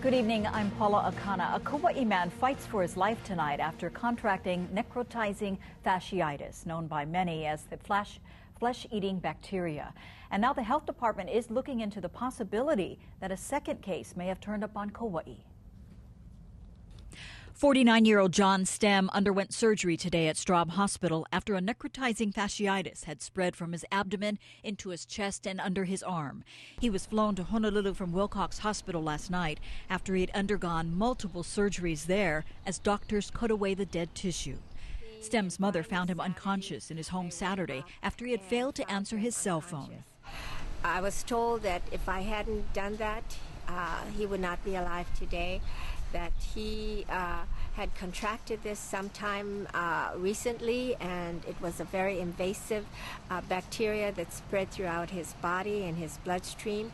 Good evening, I'm Paula Akana. A Kauai man fights for his life tonight after contracting necrotizing fasciitis, known by many as the flesh-eating bacteria. And now the health department is looking into the possibility that a second case may have turned up on Kauai. 49-year-old John Stem underwent surgery today at Straub Hospital after a necrotizing fasciitis had spread from his abdomen into his chest and under his arm. He was flown to Honolulu from Wilcox Hospital last night after he had undergone multiple surgeries there as doctors cut away the dead tissue. Stem's mother found him unconscious in his home Saturday after he had failed to answer his cell phone. I was told that if I hadn't done that, he would not be alive today, that he had contracted this sometime recently, and it was a very invasive bacteria that spread throughout his body and his bloodstream.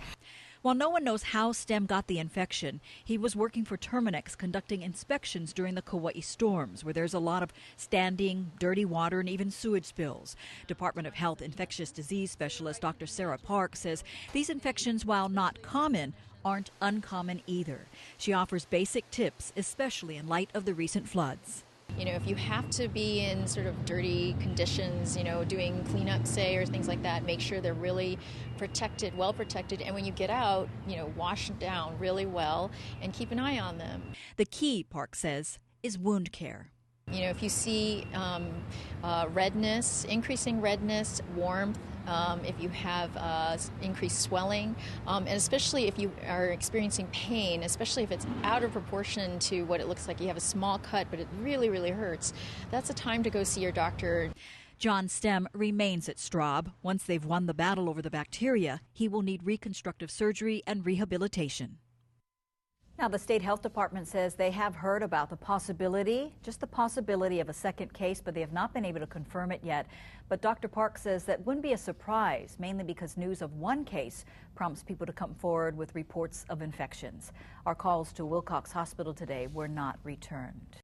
While no one knows how Stem got the infection, he was working for Terminix conducting inspections during the Kauai storms, where there's a lot of standing, dirty water, and even sewage spills. Department of Health infectious disease specialist Dr. Sarah Park says these infections, while not common, aren't uncommon either. She offers basic tips, especially in light of the recent floods. You know, if you have to be in sort of dirty conditions, you know, doing cleanup, say, or things like that, make sure they're really protected, well protected. And when you get out, you know, wash them down really well and keep an eye on them. The key, Park says, is wound care. You know, if you see redness, increasing redness, warmth, if you have increased swelling, and especially if you are experiencing pain, especially if it's out of proportion to what it looks like, you have a small cut, but it really, really hurts, that's a time to go see your doctor. John Stem remains at Straub. Once they've won the battle over the bacteria, he will need reconstructive surgery and rehabilitation. Now, the state health department says they have heard about the possibility, just the possibility of a second case, but they have not been able to confirm it yet. But Dr. Park says that wouldn't be a surprise, mainly because news of one case prompts people to come forward with reports of infections. Our calls to Wilcox Hospital today were not returned.